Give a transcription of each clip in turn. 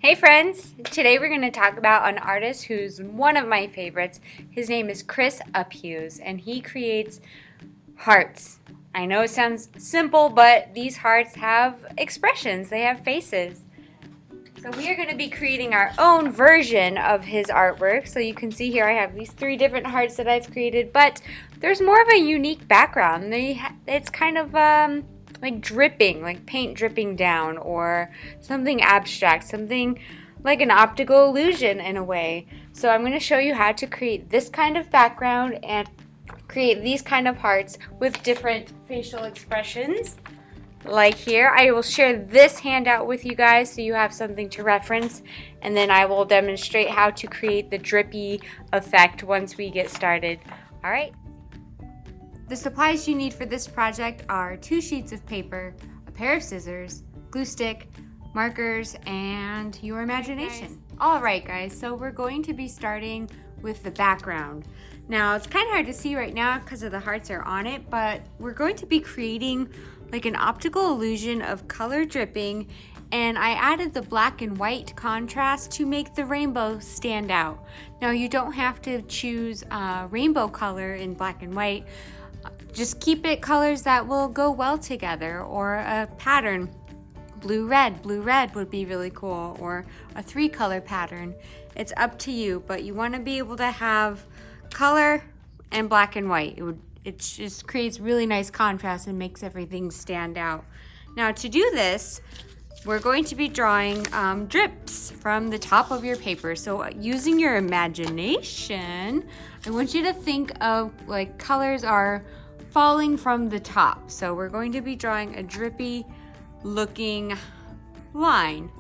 Hey friends! Today we're going to talk about an artist who's one of my favorites. His name is Chris Uphues and he creates hearts. I know it sounds simple, but these hearts have expressions, they have faces. So we are going to be creating our own version of his artwork. So you can see here I have these 3 different hearts that I've created, but there's more of a unique background. It's kind of like dripping, like paint dripping down, or something abstract, something like an optical illusion in a way. So I'm going to show you how to create this kind of background and create these kind of hearts with different facial expressions. Like here, I will share this handout with you guys so you have something to reference, and then I will demonstrate how to create the drippy effect once we get started. All right. The supplies you need for this project are 2 sheets of paper, a pair of scissors, glue stick, markers, and your imagination. All right, guys, so we're going to be starting with the background. Now, it's kind of hard to see right now because of the hearts are on it, but we're going to be creating like an optical illusion of color dripping, and I added the black and white contrast to make the rainbow stand out. Now, you don't have to choose a rainbow color in black and white. Just keep it colors that will go well together, or a pattern. Blue red would be really cool, or a 3-color pattern. It's up to you, but you want to be able to have color and black and white. It just creates really nice contrast and makes everything stand out. Now, to do this, we're going to be drawing drips from the top of your paper. So using your imagination, I want you to think of like colors are falling from the top. So we're going to be drawing a drippy looking line.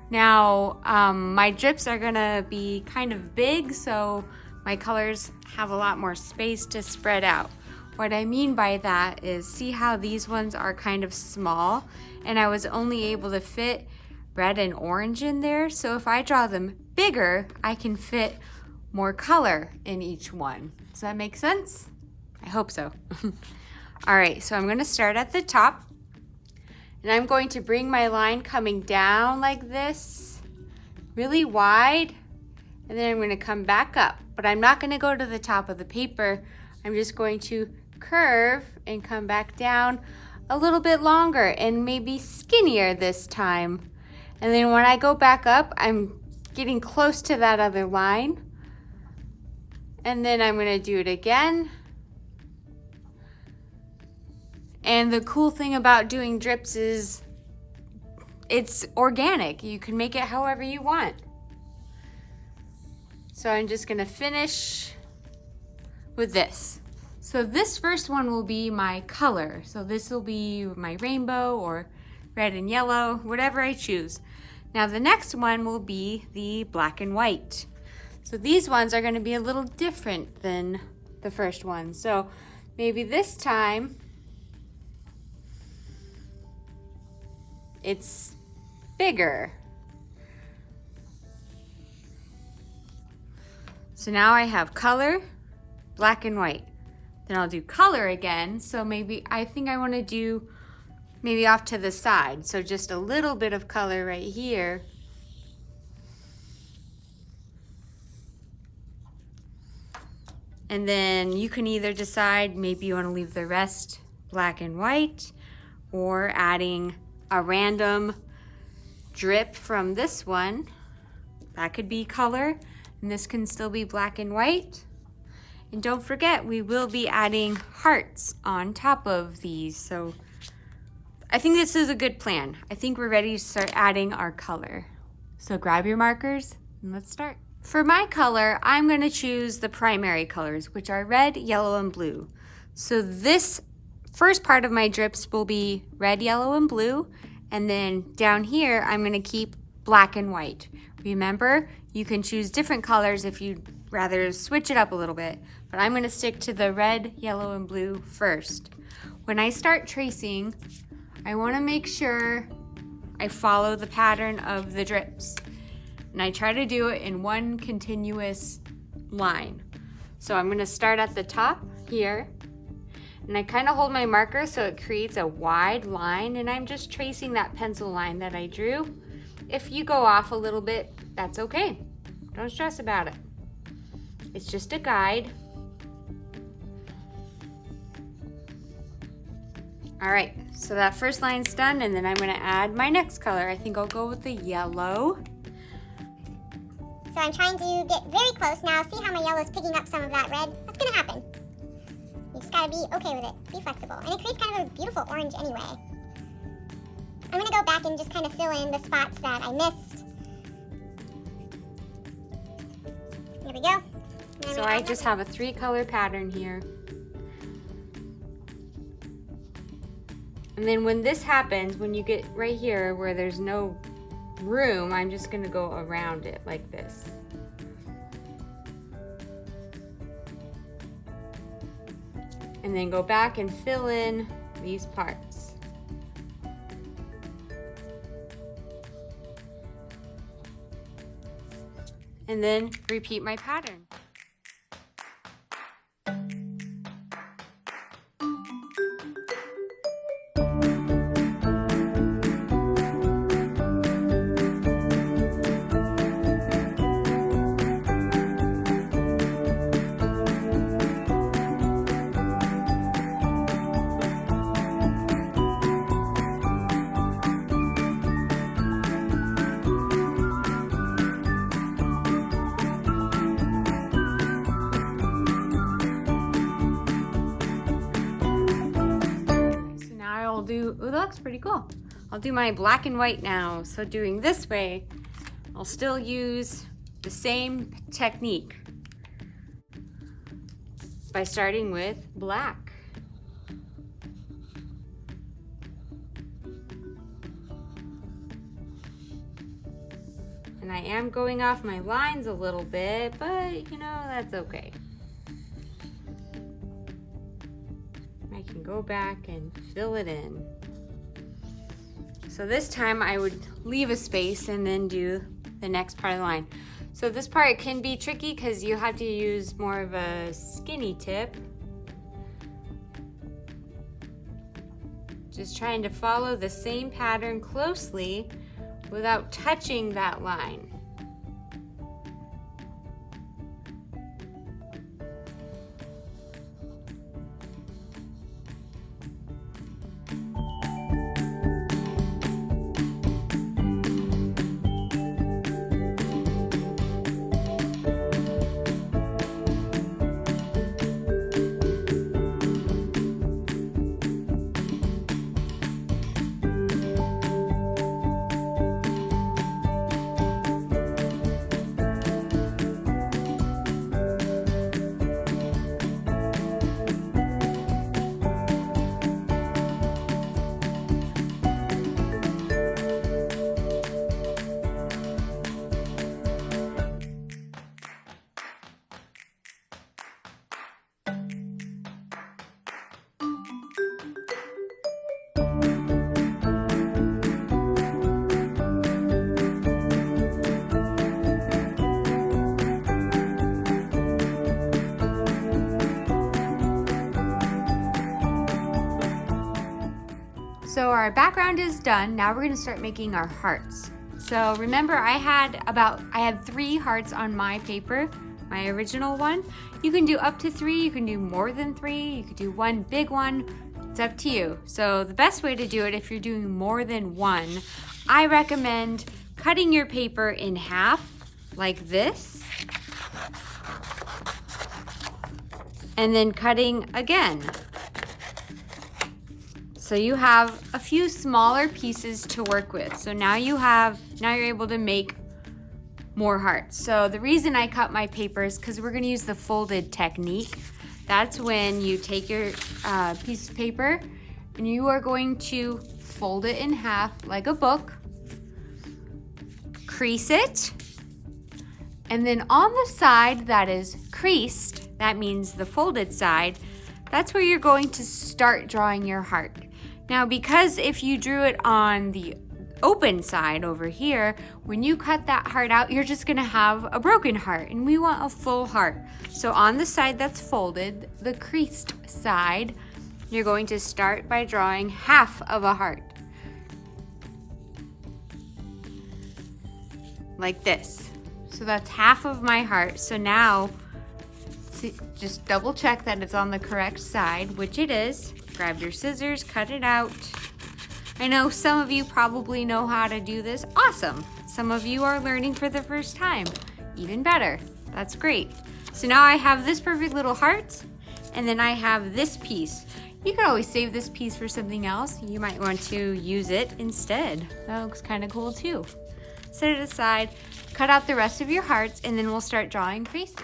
Now, my drips are gonna be kind of big, so my colors have a lot more space to spread out. What I mean by that is, see how these ones are kind of small, and I was only able to fit red and orange in there. So if I draw them bigger, I can fit more color in each one. Does that make sense? I hope so. All right, so I'm gonna start at the top, and I'm going to bring my line coming down like this, really wide, and then I'm gonna come back up. But I'm not gonna go to the top of the paper. I'm just going to curve and come back down a little bit longer and maybe skinnier this time. And then when I go back up, I'm getting close to that other line. And then I'm gonna do it again. And the cool thing about doing drips is it's organic. You can make it however you want. So I'm just gonna finish with this. So this first one will be my color. So this will be my rainbow or red and yellow, whatever I choose. Now the next one will be the black and white. So these ones are gonna be a little different than the first one. So maybe this time it's bigger. So now I have color, black and white. Then I'll do color again. So maybe I think I want to do maybe off to the side. So just a little bit of color right here. And then you can either decide maybe you want to leave the rest black and white, or adding a random drip from this one. That could be color, and this can still be black and white. And don't forget, we will be adding hearts on top of these. So I think this is a good plan. I think we're ready to start adding our color. So grab your markers and let's start. For my color, I'm gonna choose the primary colors, which are red, yellow, and blue. So this first part of my drips will be red, yellow, and blue. And then down here, I'm gonna keep black and white. Remember, you can choose different colors if you'd rather switch it up a little bit, but I'm gonna stick to the red, yellow, and blue first. When I start tracing, I wanna make sure I follow the pattern of the drips. And I try to do it in one continuous line. So I'm gonna start at the top here, and I kind of hold my marker so it creates a wide line, and I'm just tracing that pencil line that I drew if you go off a little bit, that's okay. Don't stress about it. It's just a guide. All right, so that first line's done, and then I'm gonna add my next color. I think I'll go with the yellow. So I'm trying to get very close now. See how my yellow's picking up some of that red? That's gonna happen. You just gotta be okay with it. Be flexible. And it creates kind of a beautiful orange anyway. I'm gonna go back and just kind of fill in the spots that I missed. There we go. So I just have a 3-color pattern here. And then when this happens, when you get right here where there's no room, I'm just gonna go around it like this. And then go back and fill in these parts. And then repeat my pattern. Ooh, that looks pretty cool. I'll do my black and white now. So doing this way, I'll still use the same technique by starting with black. And I am going off my lines a little bit, but you know, that's okay. I can go back and fill it in. So this time I would leave a space and then do the next part of the line. So this part can be tricky because you have to use more of a skinny tip. Just trying to follow the same pattern closely without touching that line. So our background is done. Now we're gonna start making our hearts. So remember I had 3 hearts on my paper, my original one. You can do up to 3, you can do more than 3, you could do 1 big one. It's up to you. So the best way to do it if you're doing more than 1, I recommend cutting your paper in half like this. And then cutting again. So you have a few smaller pieces to work with. So now you're able to make more hearts. So the reason I cut my paper is because we're gonna use the folded technique. That's when you take your piece of paper and you are going to fold it in half like a book, crease it, and then on the side that is creased, that means the folded side, that's where you're going to start drawing your heart. Now, because if you drew it on the open side over here, when you cut that heart out, you're just gonna have a broken heart, and we want a full heart. So on the side that's folded, the creased side, you're going to start by drawing half of a heart. like this. So that's half of my heart. So now, just double check that it's on the correct side, which it is. Grab your scissors, cut it out. I know some of you probably know how to do this. Awesome. Some of you are learning for the first time. Even better. That's great. So now I have this perfect little heart, and then I have this piece. You could always save this piece for something else. You might want to use it instead. That looks kind of cool too. Set it aside, cut out the rest of your hearts, and then we'll start drawing faces.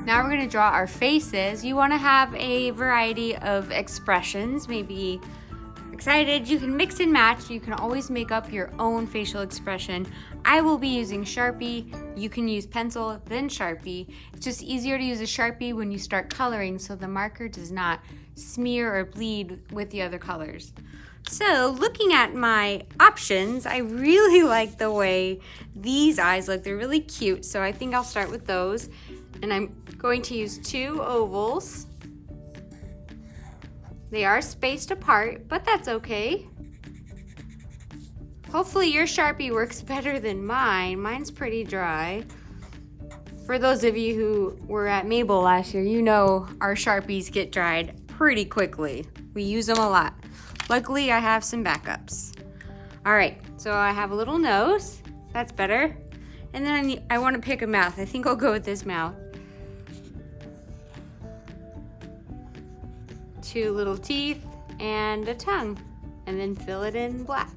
Now we're gonna draw our faces. You wanna have a variety of expressions, maybe excited. You can mix and match. You can always make up your own facial expression. I will be using Sharpie. You can use pencil, then Sharpie. It's just easier to use a Sharpie when you start coloring so the marker does not smear or bleed with the other colors. So looking at my options, I really like the way these eyes look. They're really cute, so I think I'll start with those. And I'm going to use 2 ovals. They are spaced apart, but that's okay. Hopefully your Sharpie works better than mine. Mine's pretty dry. For those of you who were at Mabel last year, you know our Sharpies get dried pretty quickly. We use them a lot. Luckily, I have some backups. All right, so I have a little nose. That's better. And then I want to pick a mouth. I think I'll go with this mouth. 2 little teeth and a tongue, and then fill it in black.